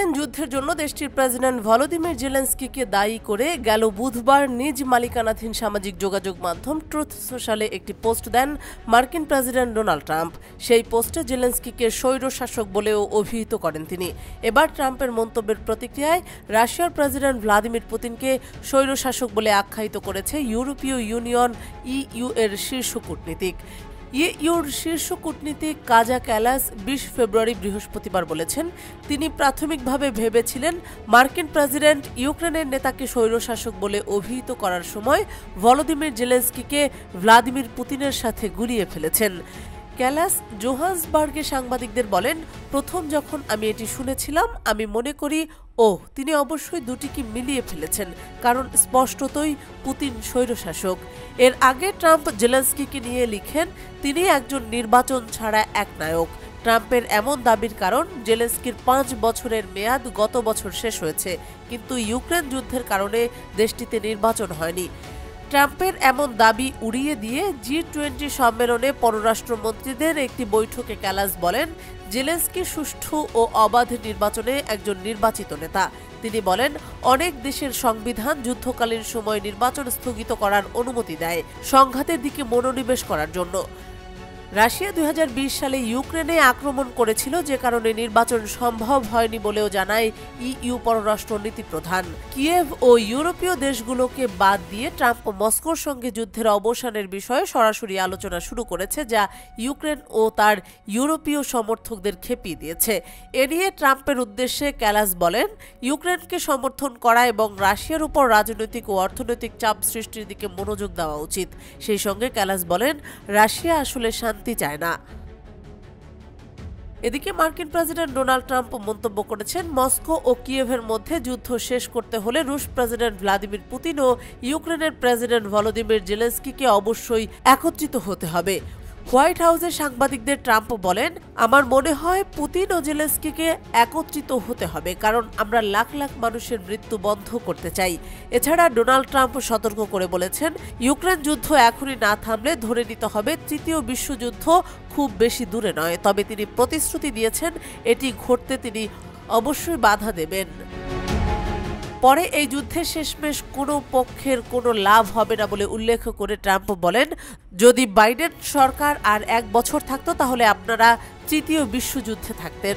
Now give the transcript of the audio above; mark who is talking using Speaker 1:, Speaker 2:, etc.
Speaker 1: Ukraine যুদ্ধের জন্য দেশটির প্রেসিডেন্ট ভলোদিমির জেলেনস্কিকে দায়ী করে গেল বুধবার নিজ মালিকানাধীন সামাজিক যোগাযোগ মাধ্যম ট্রুথ সোশ্যালে একটি পোস্ট দেন মার্কিন প্রেসিডেন্ট ডোনাল্ড ট্রাম্প। সেই পোস্টে জেলেনস্কিকে স্বৈরশাসক বলেও অভিহিত করেন তিনি। এবার ট্রাম্পের মন্তব্যের প্রতিক্রিয়ায় রাশিয়ার প্রেসিডেন্ট ভ্লাদিমির পুতিনকে স্বৈরশাসক বলে আখ্যায়িত করেছে ইউরোপীয় ইউনিয়ন ইইউ এর শীর্ষ কূটনীতিক। ইইউর শীর্ষ কূটনীতিক কাজা ক্যালাস ২০ ফেব্রুয়ারি বৃহস্পতিবার বলেছেন, তিনি প্রাথমিকভাবে ভেবেছিলেন মার্কিন প্রেসিডেন্ট ইউক্রেনের নেতাকে স্বৈরশাসক বলে অভিহিত করার সময় ভলোদিমির জেলেনস্কিকে ভ্লাদিমির পুতিনের সাথে গুলিয়ে ফেলেছেন। ক্যালাস জোহান্সবার্গে সাংবাদিকদের বলেন, প্রথম যখন আমি এটি শুনেছিলাম আমি মনে করি তিনি অবশ্যই দুটিকে মিলিয়ে ফেলেছেন, কারণ স্পষ্টতই পুতিন স্বৈরশাসক। এর আগে ট্রাম্প জেলেনস্কিকে নিয়ে লিখেন, তিনি একজন নির্বাচন ছাড়া এক নায়ক। ট্রাম্পের এমন দাবির কারণ জেলেনস্কির ৫ বছরের মেয়াদ গত বছর শেষ হয়েছে, কিন্তু ইউক্রেন যুদ্ধের কারণে দেশটিতে নির্বাচন হয়নি। ট্রাম্পের এমন দাবি উড়িয়ে দিয়ে জি-20 সম্মেলনে পররাষ্ট্রমন্ত্রীদের একটি বৈঠকে ক্যালাস বলেন, জেলেনস্কি সুষ্ঠু ও অবাধ নির্বাচনে একজন নির্বাচিত নেতা। তিনি বলেন, অনেক দেশের সংবিধান যুদ্ধকালীন সময় নির্বাচন স্থগিত করার অনুমতি দেয়, সংঘাতের দিকে মনোনিবেশ করার জন্য। রাশিয়া ২০২০ সালে ইউক্রেনে আক্রমণ করেছিল, যে কারণে নির্বাচন সম্ভব হয়নি বলেও জানায় ইইউ পররাষ্ট্র নীতি প্রধান। কিয়েভ ও ইউরোপীয় দেশগুলোকে বাদ দিয়ে ট্রাম্প মস্কোর সঙ্গে যুদ্ধের অবসানের বিষয়ে সরাসরি আলোচনা শুরু করেছে, যা ইউক্রেন ও তার ইউরোপীয় সমর্থকদের খেপিয়ে দিয়েছে। এ নিয়ে ট্রাম্পের উদ্দেশ্যে ক্যালাস বলেন, ইউক্রেনকে সমর্থন করা এবং রাশিয়ার উপর রাজনৈতিক ও অর্থনৈতিক চাপ সৃষ্টির দিকে মনোযোগ দেওয়া উচিত। সেই সঙ্গে ক্যালাস বলেন, রাশিয়া আসলে শান্তি চায় না। এদিকে মার্কিন প্রেসিডেন্ট ডোনাল্ড ট্রাম্প মন্তব্য করেছেন, মস্কো ও কিয়েভের মধ্যে যুদ্ধ শেষ করতে হলে রুশ প্রেসিডেন্ট ভ্লাদিমির পুতিন ও ইউক্রেনের প্রেসিডেন্ট ভলোদিমির জেলেনস্কিকে অবশ্যই একত্রিত হতে হবে। হোয়াইট হাউসের সাংবাদিকদের ট্রাম্প বলেন, আমার মনে হয় পুতিন ও জেলেনস্কিকে একত্রিত হতে হবে, কারণ আমরা লাখ লাখ মানুষের মৃত্যু বন্ধ করতে চাই। এছাড়া ডোনাল্ড ট্রাম্প সতর্ক করে বলেছেন, ইউক্রেন যুদ্ধ এখনই না থামলে ধরে নিতে হবে তৃতীয় বিশ্বযুদ্ধ খুব বেশি দূরে নয়। তবে তিনি প্রতিশ্রুতি দিয়েছেন, এটি ঘটতে তিনি অবশ্যই বাধা দেবেন। পরে এই যুদ্ধে শেষমেশ কোনো পক্ষের কোনো লাভ হবে না বলে উল্লেখ করে ট্রাম্প বলেন, যদি বাইডেন সরকার আর ১ বছর থাকতো তাহলে আপনারা তৃতীয় বিশ্বযুদ্ধে থাকতেন।